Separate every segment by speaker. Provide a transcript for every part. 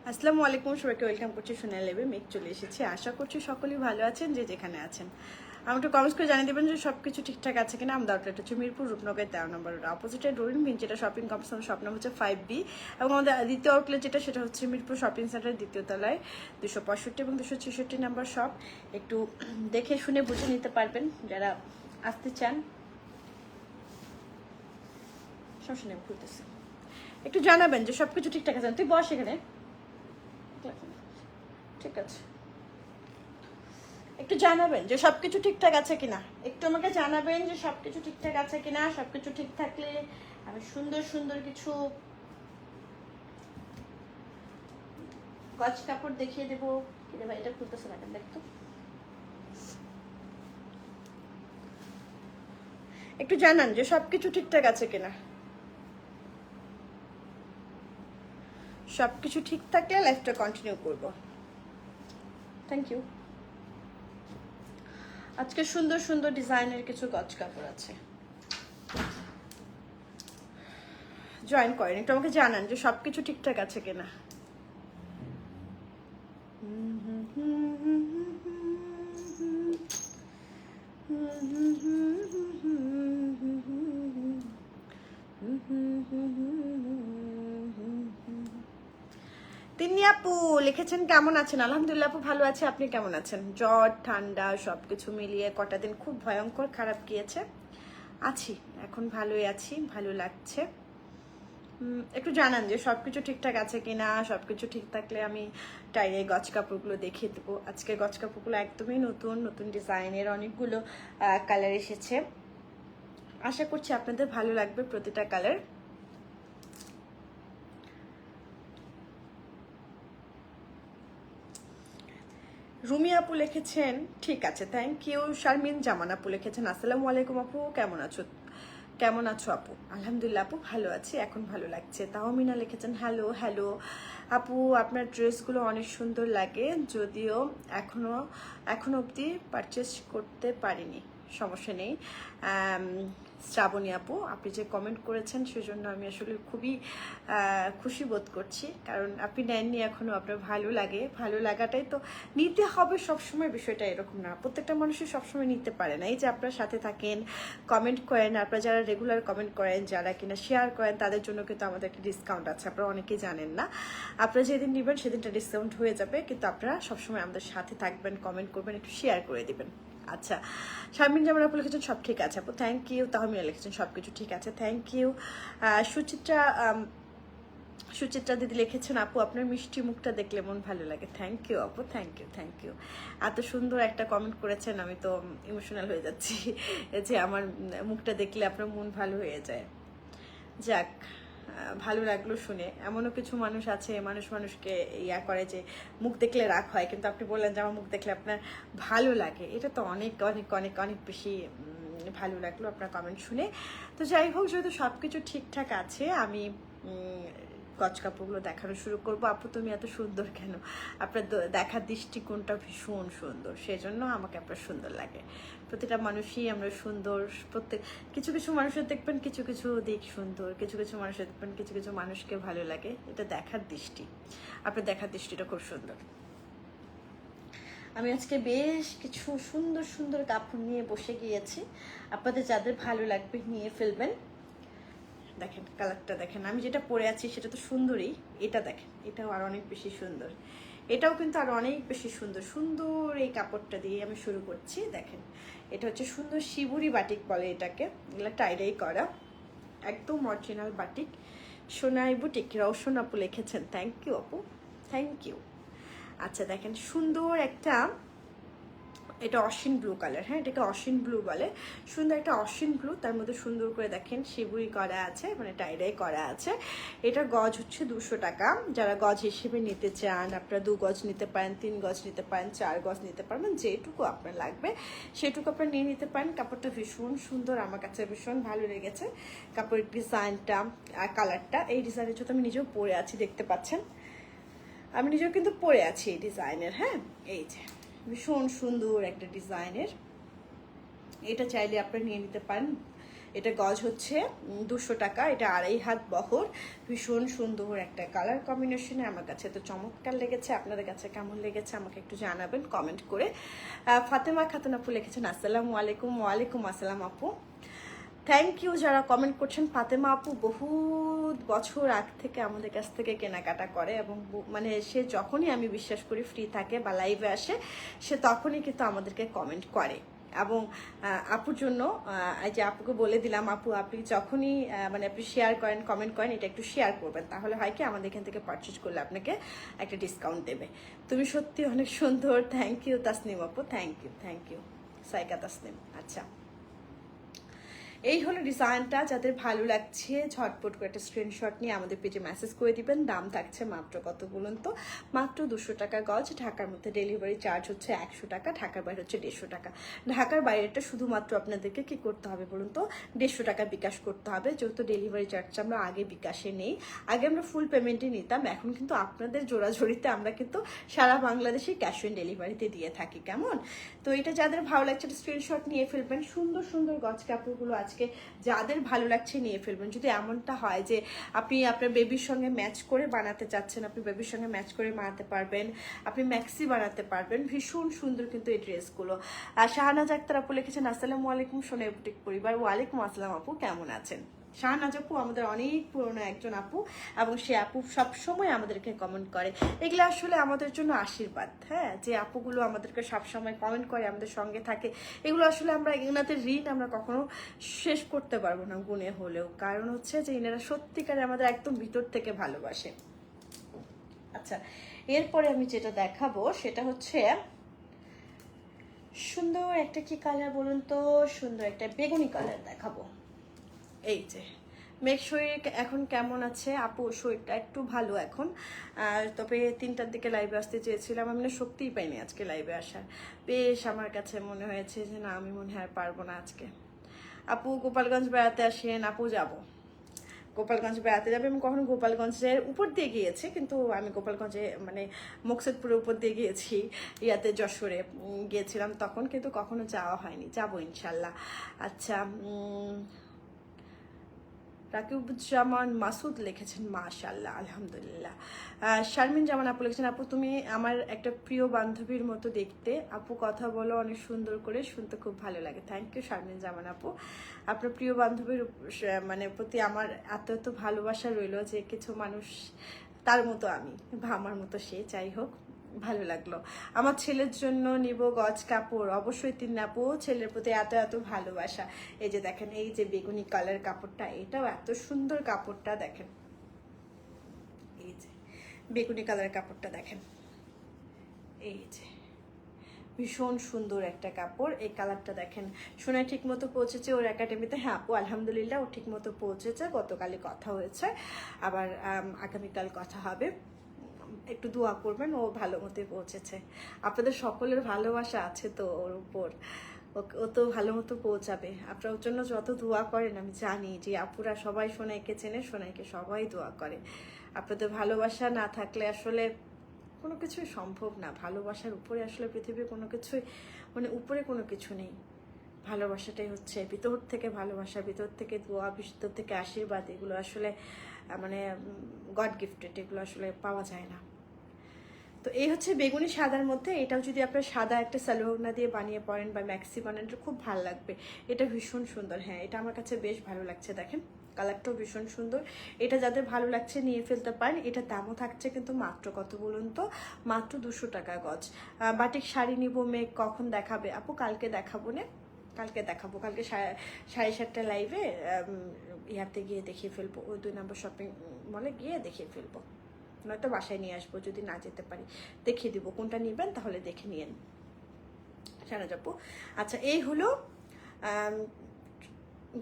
Speaker 1: আসসালামু আলাইকুম, সবাইকে ওয়েলকাম করছি সোনালি লাইভে। মেঘ চলে এসেছি, আশা করছি সকলেই ভালো আছেন যে যেখানে আছেন। আমাকে একটু কমেন্টস করে জানিয়ে দেবেন যে সব কিছু ঠিকঠাক আছে কিনা। আমাদের আউটলেট হচ্ছে মিরপুর রূপনগর 13 নম্বর অপোজিটে রোলিং বিন, যেটা শপিং কমপ্লেক্স, শপ নাম হচ্ছে 5B। এবং আমাদের দ্বিতীয় আউটলেট যেটা, সেটা হচ্ছে মিরপুর শপিং সেন্টারের দ্বিতীয় তলায় 265 এবং 266 নম্বর শপ। একটু দেখে শুনে বুঝে নিতে পারবেন যারা আসতে চান। সমস্যা নেই, খুলতেছে। একটু জানাবেন যে সব কিছু ঠিকঠাক আছে। তুই বস এখানে, ঠিক আছে? একটু জানাবেন যে সবকিছু ঠিকঠাক আছে কিনা, একটু আমাকে জানাবেন যে সবকিছু ঠিকঠাক আছে কিনা। সবকিছু ঠিক থাকলে আমি সুন্দর সুন্দর কিছু গজ কাপড় দেখিয়ে দেবো। কিরে ভাই, এটা খুলতেছে না কেন, দেখতো। একটু জানান যে সবকিছু ঠিকঠাক আছে কিনা। সবকিছু ঠিক থাকলে লাইফটা কন্টিনিউ করব। Thank you. আজকে সুন্দর সুন্দর ডিজাইনের কিছু গজ কাপড় আছে, জয়েন করেন। একটু আমাকে জানান যে সবকিছু ঠিকঠাক আছে কিনা। তিনি আপু লিখেছেন কেমন আছেন? আলহামদুলিল্লাহ আপু ভালো আছে, আপনি কেমন আছেন? জ্বর ঠান্ডা সবকিছু মিলিয়ে কটা দিন খুব ভয়ঙ্কর খারাপ গিয়েছে। আছি, এখন ভালোই আছি, ভালো লাগছে। একটু জানান যে সবকিছু ঠিকঠাক আছে কিনা। সবকিছু ঠিক থাকলে আমি টাইরে গজ কাপড়গুলো দেখিয়ে দেবো। আজকে গজ কাপড়গুলো একদমই নতুন নতুন ডিজাইনের, অনেকগুলো কালার এসেছে। আশা করছি আপনাদের ভালো লাগবে প্রতিটা কালার। রুমি আপু লিখেছেন ঠিক আছে, থ্যাংক ইউ। শারমিন জামান আপু লিখেছেন আসসালামু আলাইকুম আপু, কেমন আছো? কেমন আছো আপু? আলহামদুলিল্লাহ আপু ভালো আছি, এখন ভালো লাগছে। তাহমিনা লিখেছেন হ্যালো হ্যালো আপু, আপনার ড্রেসগুলো অনেক সুন্দর লাগে, যদিও এখনো অবধি পারচেস করতে পারিনি। সমস্যা নেই। শ্রাবণী আপু, আপনি যে কমেন্ট করেছেন সেজন্য আমি আসলে খুবই খুশি বোধ করছি, কারণ আপনি নেননি এখনও, আপনার ভালো লাগে। ভালো লাগাটাই তো নিতে হবে সবসময়, বিষয়টা এরকম না। প্রত্যেকটা মানুষই সবসময় নিতে পারে না। এই যে আপনার সাথে থাকেন, কমেন্ট করেন, আপনারা যারা রেগুলার কমেন্ট করেন, যারা কিনা শেয়ার করেন, তাদের জন্য কিন্তু আমাদের একটা ডিসকাউন্ট আছে, আপনারা অনেকেই জানেন না। আপনারা যেদিন নেবেন সেদিনটা ডিসকাউন্ট হয়ে যাবে, কিন্তু আপনারা সবসময় আমাদের সাথে থাকবেন, কমেন্ট করবেন, একটু শেয়ার করে দিবেন। আচ্ছা, শারমিন জামান আপু লিখেছেন সব ঠিক আছে আপু, থ্যাংক ইউ। তাহমিনা লিখেছেন সব কিছু ঠিক আছে, থ্যাংক ইউ। সুচিত্রা দিদি লিখেছেন আপু আপনার মিষ্টি মুখটা দেখলে মন ভালো লাগে, থ্যাংক ইউ আপু, থ্যাংক ইউ থ্যাংক ইউ। এত সুন্দর একটা কমেন্ট করেছেন, আমি তো ইমোশনাল হয়ে যাচ্ছি যে আমার মুখটা দেখলে আপনার মন ভালো হয়ে যায়। যাক, ভালো লাগলো শুনে। এমনও কিছু মানুষ আছে, মানুষকে ইয়া করে যে মুখ দেখলে রাগ হয়, কিন্তু আপনি বললেন যে আমার মুখ দেখলে আপনার ভালো লাগে। এটা তো অনেক অনেক অনেক অনেক বেশি ভালো লাগলো আপনার কমেন্ট শুনে। তো যাই হোক, যেহেতু সব কিছু ঠিকঠাক আছে, আমি গজ কাপড়গুলো দেখানো শুরু করবো। আপু তুমি এত সুন্দর কেন? আপনার দেখার দৃষ্টিকোণটা ভীষণ সুন্দর, সেজন্য আমাকে আপনার সুন্দর লাগে। প্রতিটা মানুষই আমরা সুন্দর। প্রত্যেক কিছু কিছু মানুষের দেখবেন কিছু কিছু দিক সুন্দর, কিছু কিছু মানুষের দেখবেন কিছু কিছু মানুষকে ভালো লাগে। এটা দেখার দৃষ্টি, আপনার দেখার দৃষ্টিটা খুব সুন্দর। আমি আজকে বেশ কিছু সুন্দর সুন্দর কাপড় নিয়ে বসে গিয়েছি, আপনাদের যাদের ভালো লাগবে নিয়ে ফেলবেন। দেখেন কালারটা দেখেন, আমি যেটা পরে আছি সেটা তো সুন্দরই, এটা দেখেন, এটাও আর অনেক বেশি সুন্দর। এটাও কিন্তু আর অনেক বেশি সুন্দর। সুন্দর এই কাপড়টা দিয়ে আমি শুরু করছি। দেখেন, এটা হচ্ছে সুন্দর শিবুরি বাটিক বলে এটাকে, এগুলো টাইডাই করা, একদম original batik. Sonai boutique, Raushan আপু লিখেছেন, থ্যাংক ইউ আপু, থ্যাংক ইউ। আচ্ছা দেখেন, সুন্দর একটা, এটা অশ্বিন ব্লু কালার, হ্যাঁ এটাকে অশ্বিন ব্লু বলে। সুন্দর একটা অশ্বিন ব্লু, তার মধ্যে সুন্দর করে দেখেন শিবুরি করা আছে, মানে টাইডাই করা আছে। এটার গজ হচ্ছে 200 টাকা। যারা গজ হিসেবে নিতে চান, আপনারা 2 গজ নিতে পারেন, 3 গজ নিতে পারেন, 4 গজ নিতে পারবেন, যেটুকু আপনার লাগবে সেটুকু আপনারা নিয়ে নিতে পারেন। কাপড়টা ভীষণ সুন্দর, আমার কাছে ভীষণ ভালো লেগেছে কাপড়ের ডিজাইনটা আর কালারটা। এই ডিজাইনের জন্য আমি নিজেও পরে আছি, দেখতে পাচ্ছেন আমি নিজেও কিন্তু পরে আছি এই ডিজাইনের। হ্যাঁ, এই যে ভীষণ সুন্দর একটা ডিজাইনের, এটা চাইলে আপনারা নিয়ে নিতে পারেন। এটা গজ হচ্ছে 200 টাকা। এটা 2.5 হাত বহর, ভীষণ সুন্দর একটা কালার কম্বিনেশনে। আমার কাছে তো চমৎকার লেগেছে। আপনাদের কাছে কেমন লেগেছে আমাকে একটু জানাবেন কমেন্ট করে। ফাতেমা খাতুন আপু লিখেছেন আসসালামু আলাইকুম। ওয়ালাইকুম আসসালাম আপু, থ্যাংক ইউ যারা কমেন্ট করছেন। ফাতেমা আপু বহুত বছর আগ থেকে আমাদের কাছ থেকে কেনাকাটা করে, এবং মানে সে যখনই আমি বিশ্বাস করি ফ্রি থাকে বা লাইভে আসে, সে তখনই কিন্তু আমাদেরকে কমেন্ট করে। এবং আপুর জন্য এই যে আপুকে বলে দিলাম, আপু আপনি যখনই মানে আপনি শেয়ার করেন, কমেন্ট করেন, এটা একটু শেয়ার করবেন, তাহলে হয় কি আমাদের এখান থেকে পারচেজ করলে আপনাকে একটা ডিসকাউন্ট দেবে। তুমি সত্যি অনেক সুন্দর, থ্যাংক ইউ তাসনিম আপু, থ্যাংক ইউ সাইকা তাসনিম। আচ্ছা, এই হলো ডিজাইনটা। যাদের ভালো লাগছে ঝটপট করে একটা স্ক্রিনশট নিয়ে আমাদের পেজে মেসেজ করে দিবেন। দাম থাকছে মাত্র কত বলুন তো, মাত্র 200 টাকা গজ। ঢাকার মধ্যে ডেলিভারি চার্জ হচ্ছে 100 টাকা, ঢাকার বাইরে হচ্ছে 150 টাকা। ঢাকার বাইরেটা শুধুমাত্র আপনাদেরকে কি করতে হবে বলুন তো, 150 টাকা বিকাশ করতে হবে, যেহেতু ডেলিভারি চার্জটা আমরা আগে বিকাশে নেই। আগে আমরা ফুল পেমেন্টে নিতাম, এখন কিন্তু আপনাদের জোড়াঝড়িতে আমরা কিন্তু সারা বাংলাদেশে ক্যাশ অন ডেলিভারিতে দিয়ে থাকি। কেমন? তো এটা যাদের ভালো লাগছে স্ক্রিনশট নিয়ে ফেলবেন। সুন্দর সুন্দর গজ কাপড়গুলো আজকে যাদের ভালো লাগছে নিয়ে ফেলবেন। যদি এমনটা হয় যে আপনি আপনার বেবির সঙ্গে ম্যাচ করে বানাতে চাচ্ছেন, আপনি বেবির সঙ্গে ম্যাচ করে বানাতে পারবেন, আপনি ম্যাক্সি বানাতে পারবেন। ভীষণ সুন্দর কিন্তু এই ড্রেসগুলো। শাহনাজ আক্তার আপু লিখেছেন আসসালামু আলাইকুম সোনা বুটিক পরিবার। ওয়ালাইকুম আসসালাম আপু, কেমন আছেন? শাহনাজ আপু আমাদের অনেক পুরনো একজন আপু, এবং সে আপু সবসময় আমাদেরকে কমেন্ট করে। এগুলো আসলে আমাদের জন্য আশীর্বাদ। হ্যাঁ, যে আপুগুলো আমাদেরকে সবসময় কমেন্ট করে, আমাদের সঙ্গে থাকে, এগুলো আসলে আমরা এনাদের ঋণ আমরা কখনো শেষ করতে পারবো না গুণে হলেও। কারণ হচ্ছে যে এনারা সত্যিকারে আমাদের একদম ভিতর থেকে ভালোবাসে। আচ্ছা, এরপরে আমি যেটা দেখাবো সেটা হচ্ছে সুন্দর একটা কি কালার বলুন তো, সুন্দর একটা বেগুনি কালার দেখাবো। এই যে মেঘ শরীর এখন কেমন আছে আপু? শরীরটা একটু ভালো এখন, তবে 3টার দিকে লাইভে আসতে চেয়েছিলাম, আমি না শক্তিই পাইনি আজকে লাইভে আসার। বেশ আমার কাছে মনে হয়েছে যে না, আমি মনে হয় আর পারবো না আজকে। আপু গোপালগঞ্জ বেড়াতে আসেন। আপু যাব, গোপালগঞ্জ বেড়াতে যাবে। আমি কখনো গোপালগঞ্জের উপর দিয়ে গিয়েছি, কিন্তু আমি গোপালগঞ্জে মানে মুকসেদপুরের উপর দিয়ে গিয়েছি, ইয়াতে যশোরে গিয়েছিলাম তখন, কিন্তু কখনো যাওয়া হয়নি, যাবো ইনশাল্লাহ। আচ্ছা, রাকিবুজ্জামান মাসুদ লিখেছেন মাশাআল্লাহ আলহামদুলিল্লাহ। শারমিন জামান আপু লিখেছেন আপু তুমি আমার একটা প্রিয় বান্ধবীর মতো দেখতে, আপু কথা বলো অনেক সুন্দর করে, শুনতে খুব ভালো লাগে। থ্যাংক ইউ শারমিন জামান আপু, আপনার প্রিয় বান্ধবীর মানে প্রতি আমার এত ভালোবাসা রইল যে কিছু মানুষ তার মতো আমি বা আমার মতো সে, যাই হোক ভালো লাগলো। আমার ছেলের জন্য নিব গজ কাপড়, অবশ্যই তিন আপু, ছেলের প্রতি এত ভালোবাসা। এই যে দেখেন, এই যে বেগুনি কালার কাপড়টা, এটাও এত সুন্দর কাপড়টা দেখেন। এই যে বেগুনি কালার কাপড়টা দেখেন, এই যে ভীষণ সুন্দর একটা কাপড়। এই কালারটা দেখেন। সোনাই ঠিক মতো পৌঁছেছে ওর একাডেমিতে। হ্যাঁ আপু আলহামদুলিল্লাহ, ও ঠিক মতো পৌঁছেছে। গতকালই কথা হয়েছে, আবার আগামীকাল কথা হবে। একটু দোয়া করবেন, ও ভালো মতোই পৌঁছেছে। আপনাদের সকলের ভালোবাসা আছে তো ওর উপর, ও তো ভালো মতো পৌঁছাবে। আপনার ওর জন্য যত দোয়া করেন আমি জানি যে আপুরা সবাই সোনাইকে চেনে, সোনাইকে সবাই দোয়া করে। আপনাদের ভালোবাসা না থাকলে আসলে কোনো কিছুই সম্ভব না। ভালোবাসার উপরে আসলে পৃথিবীর কোনো কিছুই মানে উপরে কোনো কিছু নেই। ভালোবাসাটাই হচ্ছে ভিতর থেকে ভালোবাসা, ভিতর থেকে দোয়া, ভিতর থেকে আশীর্বাদ, এগুলো আসলে মানে গড গিফটেড, এগুলো আসলে পাওয়া যায় না। তো এই হচ্ছে বেগুনি সাদার মধ্যে। এটাও যদি আপনার সাদা একটা সালোয়ার দিয়ে বানিয়ে পরেন বা ম্যাক্সি বানান, এটা খুব ভালো লাগবে। এটা ভীষণ সুন্দর। হ্যাঁ, এটা আমার কাছে বেশ ভালো লাগছে। দেখেন কালারটাও ভীষণ সুন্দর। এটা যাদের ভালো লাগছে নিয়ে ফেলতে পারেন। এটা দামও থাকছে কিন্তু মাত্র কত বলুন তো, মাত্র 200 টাকা গজ। বাটিক শাড়ি নিব মেঘ, কখন দেখাবে আপু? কালকে দেখাবো না, কালকে দেখাবো। কালকে 7:30 লাইভে ইয়াতে গিয়ে দেখিয়ে ফেলবো, ওই 2 নম্বর শপিং মলে গিয়ে দেখিয়ে ফেলবো, নয়তো বাসায় নিয়ে আসবো যদি না যেতে পারি। দেখিয়ে দিব কোনটা নেবেন, তাহলে দেখে নিয়েন সারা যাবো। আচ্ছা, এই হলো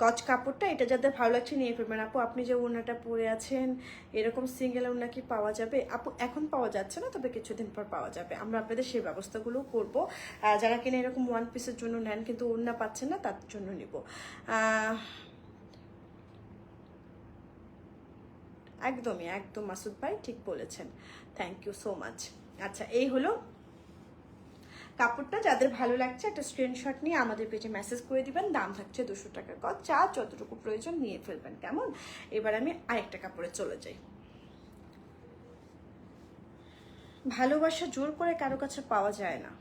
Speaker 1: গজ কাপড়টা। এটা যাদের ভালো লাগছে নিয়ে ফেলবেন। আপু আপনি যে ওড়নাটা পরে আছেন, এরকম সিঙ্গেল ওড়না কি পাওয়া যাবে? আপু এখন পাওয়া যাচ্ছে না, তবে কিছুদিন পর পাওয়া যাবে। আমরা আপনাদের সেই ব্যবস্থাগুলো করব। যারা কিনা এরকম ওয়ান পিসের জন্য নেন কিন্তু ওড়না পাচ্ছেন না, তার জন্য নিব। একদম মাসুদ ভাই ঠিক বলেছেন, থ্যাংক ইউ সো মাচ। আচ্ছা, এই হলো কাপড়টা যাদের ভালো লাগছে একটা স্ক্রিনশট নিয়ে আমাদের পেজে মেসেজ করে দিবেন, দাম থাকছে 200 টাকা গজ, যা যতটুকু প্রয়োজন নিয়ে ফেলবেন, কেমন? এবার আমি আরেকটা কাপড়ে চলে যাই। ভালোবাসা জোর করে কারো কাছে পাওয়া যায় না,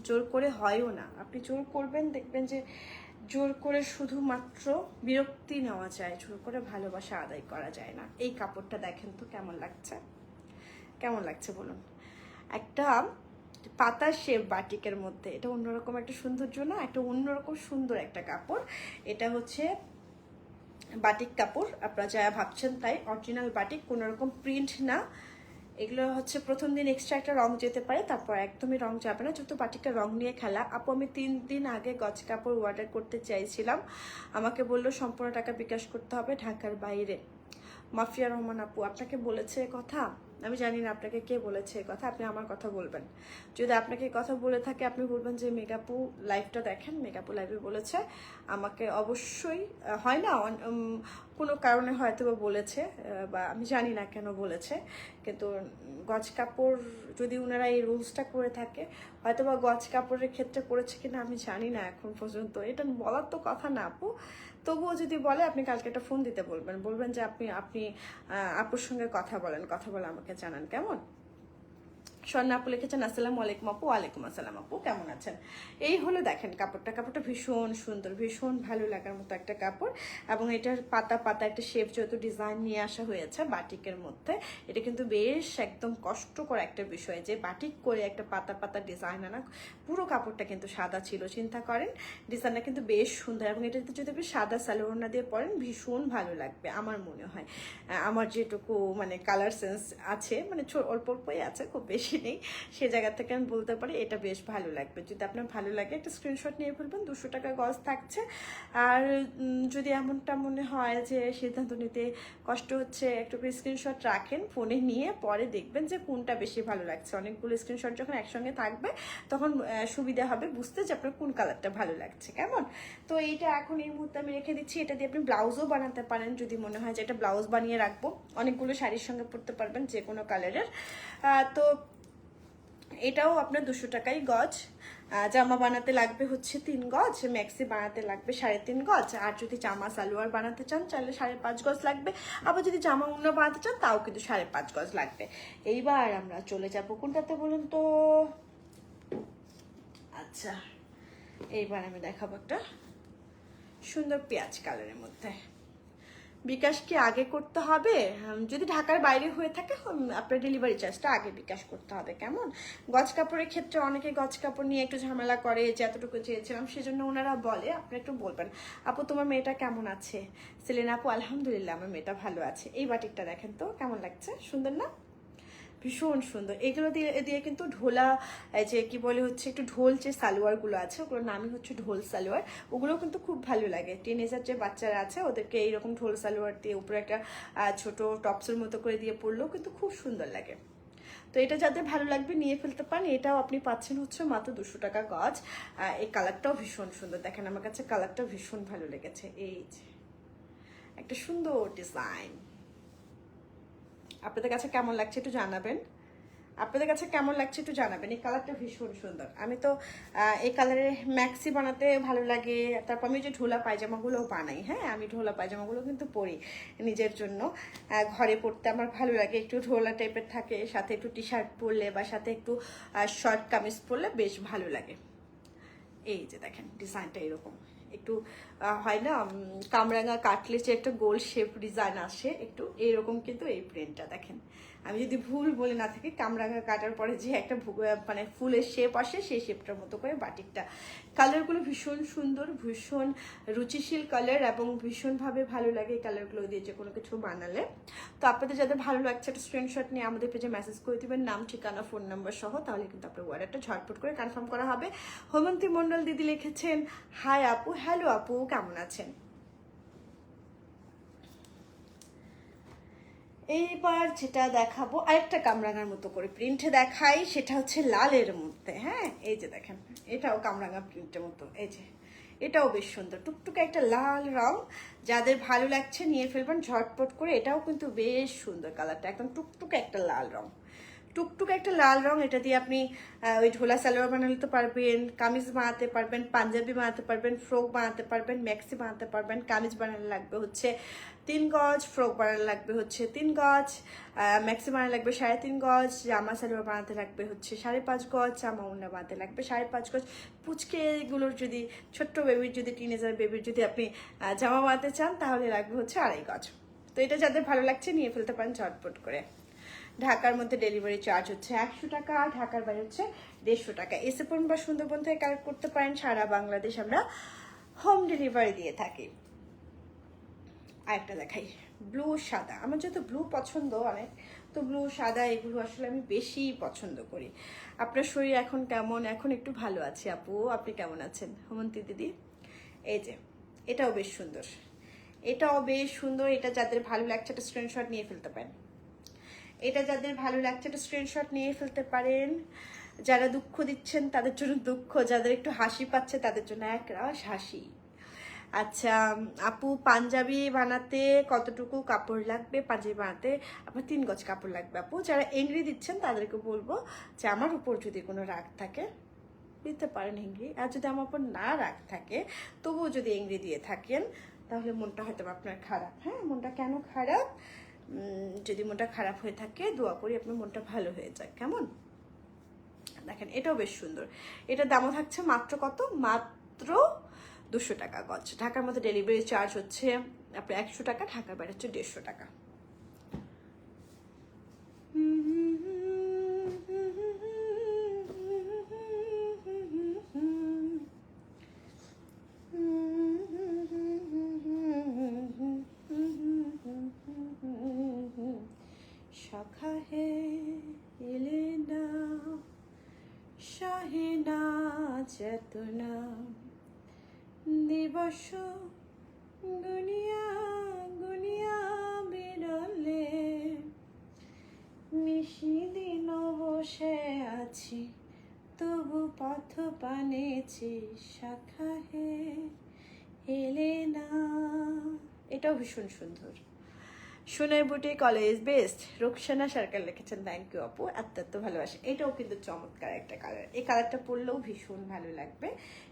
Speaker 1: জোর করে হয়ও না। আপনি জোর করবেন, দেখবেন যে জোর করে শুধুমাত্র বিরক্তি নেওয়া যায়, জোর করে ভালোবাসা আদায় করা যায় না। এই কাপড়টা দেখেন তো কেমন লাগছে, কেমন লাগছে বলুন? একটা পাতার শেপ বাটিকের মধ্যে, এটা অন্যরকম একটা সৌন্দর্য না, একটা অন্যরকম সুন্দর একটা কাপড়। এটা হচ্ছে বাটিক কাপড়, আপনারা যা ভাবছেন তাই, অরিজিনাল বাটিক, কোনো রকম প্রিন্ট না। এগুলো হচ্ছে প্রথম দিন এক্সট্রা একটা রং যেতে পারে, তারপর একদমই রং যাবে না, যেহেতু বাটিকটা রং নিয়ে খেলা। আপু আমি 3 দিন আগে গজ কাপড় অর্ডার করতে চাইছিলাম, আমাকে বললো সম্পূর্ণ টাকা বিকাশ করতে হবে ঢাকার বাইরে। মাফিয়া রহমান আপু আপনাকে বলেছে কথা? আমি জানি না আপনাকে কে বলেছে কথা, আপনি আমার কথা বলবেন। যদি আপনাকে কথা বলে থাকে আপনি বলবেন যে মেগাপু লাইভটা দেখেন, মেগাপু লাইভে বলেছে আমাকে। অবশ্যই হয় না কোনো কারণে হয়তো বা বলেছে, বা আমি জানি না কেন বলেছে, কিন্তু গজ কাপড় যদি ওনারা এই রুলসটা করে থাকে, হয়তো বা গজ কাপড়ের ক্ষেত্রে করেছে কিনা আমি জানি না এখন পর্যন্ত, এটা বলার তো কথা না আপু। তবুও যদি বলে আপনি কালকে একটা ফোন দিতে বলবেন, বলবেন যে আপনি আপুর সঙ্গে কথা বলেন, কথা বলে আমাকে জানান, কেমন? স্বর্ণা আপু লিখেছেন আসসালামু আলাইকুম আপু। ওয়ালাইকুম আসসালাম আপু, কেমন আছেন? এই হলো দেখেন কাপড়টা ভীষণ সুন্দর, ভীষণ ভালো লাগার মতো একটা কাপড়, এবং এটার পাতা পাতা একটা শেপ যেহেতু ডিজাইন নিয়ে আসা হয়েছে বাটিকের মধ্যে, এটা কিন্তু বেশ একদম কষ্টকর একটা বিষয় যে বাটিক করে একটা পাতা পাতা ডিজাইন আনা। পুরো কাপড়টা কিন্তু সাদা ছিল, চিন্তা করেন, ডিজাইনটা কিন্তু বেশ সুন্দর, এবং এটাতে যদি আপনি সাদা সালোয়ার দিয়ে পরেন ভীষণ ভালো লাগবে আমার মনে হয়। আমার যেটুকু মানে কালার সেন্স আছে, মানে অল্প অল্পই আছে, খুব বেশি নেই, সে জায়গা থেকে আমি বলতে পারি এটা বেশ ভালো লাগবে। যদি আপনার ভালো লাগে একটা স্ক্রিনশট নিয়ে ফেলবেন, 200 টাকা গজ থাকছে। আর যদি এমনটা মনে হয় যে সিদ্ধান্ত নিতে কষ্ট হচ্ছে, একটু স্ক্রিনশট রাখেন ফোনে নিয়ে, পরে দেখবেন যে কোনটা বেশি ভালো লাগছে। অনেকগুলো স্ক্রিনশট যখন একসঙ্গে থাকবে তখন সুবিধা হবে বুঝতে যে আপনার কোন কালারটা ভালো লাগছে, কেমন? তো এইটা এখন এই মুহূর্তে আমি রেখে দিচ্ছি, এটা দিয়ে আপনি ব্লাউজও বানাতে পারেন যদি মনে হয় যে এটা ব্লাউজ বানিয়ে রাখবো, অনেকগুলো শাড়ির সঙ্গে পরতে পারবেন যে কোনো কালারের। তো এটাও আপনার 200 টাকাই গজ। জামা বানাতে লাগবে হচ্ছে 3 গজ, ম্যাক্সি বানাতে লাগবে 3.5 গজ, আর যদি জামা সালোয়ার বানাতে চান তাহলে 5.5 গজ লাগবে, আবার যদি জামা অন্য বানাতে চান তাও কিন্তু 5.5 গজ লাগবে। এইবার আমরা চলে যাব কোনটাতে বলুন তো? আচ্ছা, এইবার আমি দেখাবো একটা সুন্দর পেঁয়াজ কালারের মধ্যে। বিকাশ কি আগে করতে হবে? যদি ঢাকার বাইরে হয়ে থাকে আপনার ডেলিভারি চার্জটা আগে বিকাশ করতে হবে, কেমন? গজ কাপড়ের ক্ষেত্রে অনেকে গজ কাপড় নিয়ে একটু ঝামেলা করে, যে এতটুকু চেয়েছিলাম, সেজন্য ওনারা বলে আপনি একটু বলবেন আপু তোমার মেয়েটা কেমন আছে? সেলিনা আপু আলহামদুলিল্লাহ আমার মেয়েটা ভালো আছে। এই বাটিকটা দেখেন তো কেমন লাগছে, সুন্দর না? ভীষণ সুন্দর। এগুলো দিয়ে দিয়ে কিন্তু ঢোলা, যে কি বলে হচ্ছে একটু ঢোল যে সালোয়ারগুলো আছে ওগুলোর নামই হচ্ছে ঢোল সালোয়ার, ওগুলো কিন্তু খুব ভালো লাগে। টিনেজার যে বাচ্চারা আছে ওদেরকে এইরকম ঢোল সালোয়ার দিয়ে উপরে একটা ছোট টপসের মতো করে দিয়ে পরলেও কিন্তু খুব সুন্দর লাগে। তো এটা যাদের ভালো লাগবে নিয়ে ফেলতে পারেন। এটাও আপনি পাচ্ছেন হচ্ছে মাত্র 200 টাকা গজ। এই কালারটাও ভীষণ সুন্দর, দেখেন আমার কাছে কালারটা ভীষণ ভালো লেগেছে। এই যে একটা সুন্দর ডিজাইন, আপনাদের কাছে কেমন লাগছে একটু জানাবেন, আপনাদের কাছে কেমন লাগছে একটু জানাবেন। এই কালারটা ভীষণ সুন্দর, আমি তো এই কালারের ম্যাক্সি বানাতে ভালো লাগে। তারপর আমি যে ঢোলা পায়জামাগুলোও বানাই, হ্যাঁ আমি ঢোলা পায়জামাগুলো কিন্তু পরি নিজের জন্য, ঘরে পরতে আমার ভালো লাগে। একটু ঢোলা টাইপের থাকে, সাথে একটু টি শার্ট পরলে বা সাথে একটু শর্ট কামিজ পরলে বেশ ভালো লাগে। এই যে দেখেন ডিজাইনটা এরকম একটু হয় না, কামরাঙা কাটলে যে একটা গোল শেপ ডিজাইন আসে একটু এইরকম, কিন্তু এই প্রিন্টটা দেখেন, আমি যদি ভুল বলে না থাকি, কামরাঙা কাটার পরে যে একটা মানে ফুলের শেপ আসে সেই শেপটার মতো করে বাটিকটা। কালারগুলো ভীষণ সুন্দর, ভীষণ রুচিশীল কালার, এবং ভীষণভাবে ভালো লাগে এই কালারগুলো দিয়ে যে কোনো কিছু বানালে। তো আপনাদের যাদের ভালো লাগছে একটা স্ক্রিনশট নিয়ে আমাদের পেজে মেসেজ করে দেবেন, নাম ঠিকানা ফোন নাম্বার সহ, তাহলে কিন্তু আপনার অর্ডারটা ঝটপট করে কনফার্ম করা হবে। হেমন্তী মণ্ডল দিদি লিখেছেন হাই আপু, হ্যালো আপু কেমন আছেন? এইবার যেটা দেখাবো আরেকটা কামরাঙার মতো করে প্রিন্টে দেখাই, সেটা হচ্ছে লালের মধ্যে। হ্যাঁ এই যে দেখেন, এটাও কামরাঙা প্রিন্টের মতো, এই যে এটাও বেশ সুন্দর, টুকটুকে একটা লাল রং। যাদের ভালো লাগছে নিয়ে ফেলবেন ঝটপট করে, এটাও কিন্তু বেশ সুন্দর কালারটা, একদম টুকটুকে একটা লাল রং, টুকটুক একটা লাল রং, এটা দিয়ে আপনি ওই ঢোলা সালোয়ার বানাতে পারবেন, কামিজ বানাতে পারবেন, পাঞ্জাবি বানাতে পারবেন, ফ্রক বানাতে পারবেন, ম্যাক্সি বানাতে পারবেন। কামিজ বানালে লাগবে হচ্ছে 3 গজ, ফ্রক বানালে লাগবে হচ্ছে 3 গজ, ম্যাক্সি বানালে লাগবে 3.5 গজ, জামা সালোয়ার বানাতে লাগবে হচ্ছে 5.5 গজ, জামা ওড়না বানাতে লাগবে 5.5 গজ। পুচকে এগুলোর যদি ছোট্ট বেবির, যদি টিনেজার বেবির যদি আপনি জামা বানাতে চান তাহলে লাগবে হচ্ছে 2.5 গজ। তো এটা যাদের ভালো লাগছে নিয়ে ফেলতে পারেন ঝটপট করে। ঢাকার মধ্যে ডেলিভারি চার্জ হচ্ছে 100 টাকা, ঢাকার বাইরে হচ্ছে 150 টাকা। এসএপন বা সুন্দরবন থেকে কালেক্ট করতে পারেন, সারা বাংলাদেশ আমরা হোম ডেলিভারি দিয়ে থাকি। আরেকটা দেখাই, ব্লু সাদা। আমার যেহেতু ব্লু পছন্দ অনেক, তো ব্লু সাদা এগুলো আসলে আমি বেশি পছন্দ করি। আপনার শরীর এখন কেমন? এখন একটু ভালো আছে আপু, আপনি কেমন আছেন হেমন্তী দিদি? এই যে এটাও বেশ সুন্দর, এটাও বেশ সুন্দর। এটা যাদের ভালো লাগছে একটা স্ক্রিনশট নিয়ে ফেলতে পারেন। এটা যাদের ভালো লাগছে একটা স্ক্রিনশট নিয়ে ফেলতে পারেন। যারা দুঃখ দিচ্ছেন তাদের জন্য দুঃখ, যাদের একটু হাসি পাচ্ছে তাদের জন্য একরাশ হাসি। আচ্ছা আপু, পাঞ্জাবি বানাতে কতটুকু কাপড় লাগবে? পাঞ্জাবি বানাতে আপনার 3 গজ কাপড় লাগবে আপু। যারা এংরি দিচ্ছেন তাদেরকে বলবো যে আমার উপর যদি কোনো রাগ থাকে দিতে পারেন এংরি, আর যদি আমার উপর না রাগ থাকে তবুও যদি এংরি দিয়ে থাকেন তাহলে মনটা হয়তো আপনার খারাপ। হ্যাঁ, মনটা কেন খারাপ? যদি মনটা খারাপ হয়ে থাকে দোয়া করি আপনার মনটা ভালো হয়ে যাক, কেমন? দেখেন এটাও বেশ সুন্দর। এটার দামও থাকছে মাত্র কত? মাত্র 200 টাকা গজ। ঢাকার মধ্যে ডেলিভারি চার্জ হচ্ছে আপনার 100 টাকা, ঢাকার বাইরে হচ্ছে 150 টাকা। শাখা হে এলেনা শাহিনা চেতনা দিবস গুনিয়া গুনিয়া বিরলে নিশি দিন বসে আছি তবু পথ পানেছি শাখা হে এলেনা। এটাও ভীষণ সুন্দর। সোনার বুটি কলেজ বেস্ট, রুকসানা সরকার লিখেছেন। থ্যাংক ইউ আপু, এত ভালোবাসে। এটাও কিন্তু চমৎকার একটা কালার, এই কালারটা পরলেও ভীষণ ভালো লাগবে।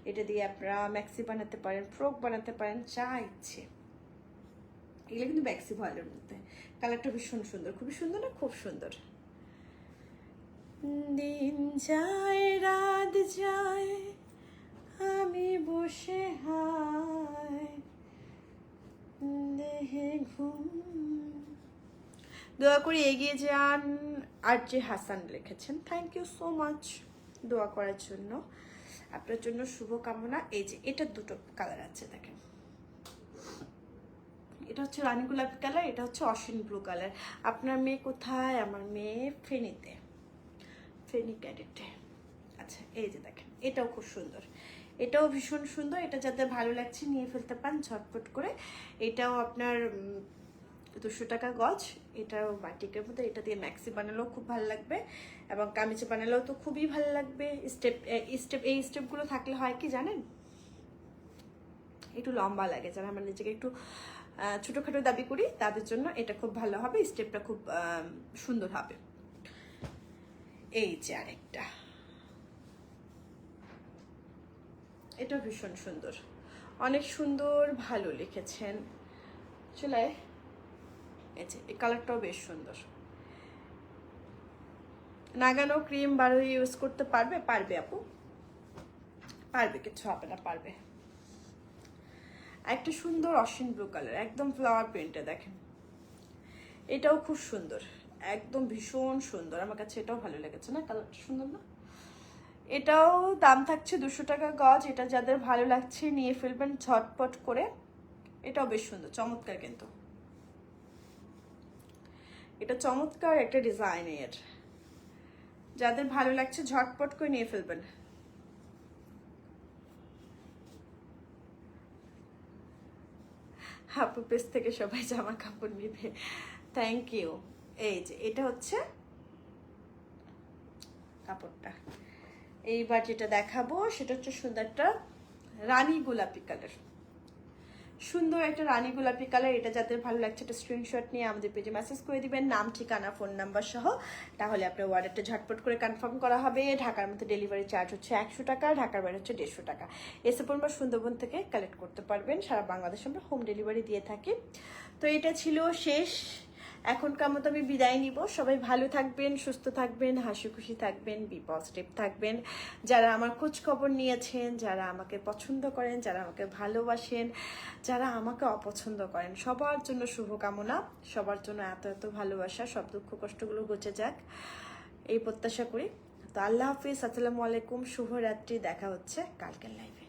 Speaker 1: এটা দিয়ে আপনারা ম্যাক্সি বানাতে পারেন, ফ্রক বানাতে পারেন, যা ইচ্ছে। এগুলো কিন্তু ম্যাক্সি ভয়েলের মধ্যে। কালারটা ভীষণ সুন্দর, খুবই সুন্দর না? খুব সুন্দর। দিন যায় রাত যায় আমি বসে হায় দেহে ঘুম। দোয়া করে এগিয়ে যান। আর যে হাসান লিখেছেন, থ্যাংক ইউ সো মাচ দোয়া করার জন্য, আপনার জন্য শুভকামনা। এই যে এটা দুটো কালার আছে দেখেন, এটা হচ্ছে রানী গোলাপি কালার, এটা হচ্ছে অসীন ব্লু কালার। আপনার মেয়ে কোথায়? আমার মেয়ে ফেনীতে, ফেনী ক্যাডেটে। আচ্ছা এই যে দেখেন এটাও খুব সুন্দর, এটাও ভীষণ সুন্দর। এটা যাদের ভালো লাগছে নিয়ে ফেলতে পারেন ঝটপট করে। এটাও আপনার 200 টাকা গজ। এটাও বাটিকের মধ্যে, এটা দিয়ে ম্যাক্সি বানালেও খুব ভালো লাগবে এবং কামিজে বানালেও তো খুবই ভালো লাগবে। এই স্টেপগুলো থাকলে হয় কি জানেন, একটু লম্বা লাগে। যারা আমরা নিজেকে একটু ছোটোখাটো দাবি করি তাদের জন্য এটা খুব ভালো হবে, স্টেপটা খুব সুন্দর হবে। এই যে আরেকটা, এটা ভীষণ সুন্দর, অনেক সুন্দর, ভালো লিখেছেন। চলে এই কালারটাও বেশ সুন্দর। নাগানো ক্রিম বারো ইউজ করতে পারবে? পারবে আপু, পারবে, কিছু হবে না, পারবে। একটা সুন্দর অসীন ব্লু কালার, একদম ফ্লাওয়ার প্রিন্টে দেখেন, এটাও খুব সুন্দর, একদম ভীষণ সুন্দর। আমার কাছে এটাও ভালো লেগেছে না, কালারটা সুন্দর না? এটাও দাম থাকছে 200 টাকা গজ। এটা যাদের ভালো লাগছে নিয়ে ফেলবেন ঝটপট করে। এটাও বেশ সুন্দর, চমৎকার, কিন্তু এটা চমৎকার একটা ডিজাইনের। যাদের ভালো লাগছে ঝটপট করে নিয়ে ফেলবেন। আপু পেজ থেকে সবাই জামা কাপড় নিবে, থ্যাংক ইউ। এই যে এটা হচ্ছে কাপড়টা। এইবার যেটা দেখাবো সেটা হচ্ছে সুন্দরটা রানী গোলাপি কালার। সুন্দর একটা রানী গোলাপি কালার। এটা যাদের ভালো লাগছে একটা স্ক্রিনশট নিয়ে আমাদের পেজে মেসেজ করে দিবেন, নাম, ঠিকানা, ফোন নাম্বার সহ। তাহলে আপনার অর্ডারটা ঝটপট করে কনফার্ম করা হবে। ঢাকার মধ্যে ডেলিভারি চার্জ হচ্ছে 100 টাকা, ঢাকার বাইরে হচ্ছে 150 টাকা। এসে পরিমাণ সুন্দরবন থেকে কালেক্ট করতে পারবেন। সারা বাংলাদেশে আমরা হোম ডেলিভারি দিয়ে থাকি। তো এটা ছিল শেষ, এখনকার মতো আমি বিদায় নিব। সবাই ভালো থাকবেন, সুস্থ থাকবেন, হাসি খুশি থাকবেন, বি পজিটিভ থাকবেন। যারা আমার খোঁজ খবর নিয়েছেন, যারা আমাকে পছন্দ করেন, যারা আমাকে ভালোবাসেন, যারা আমাকে অপছন্দ করেন, সবার জন্য শুভকামনা, সবার জন্য এত এত ভালোবাসা, সব দুঃখ কষ্টগুলো ঘুচে যাক এই প্রত্যাশা করি। তো আল্লাহ হাফিজ, আসসালামু আলাইকুম, শুভরাত্রি। দেখা হচ্ছে কালকের লাইভে।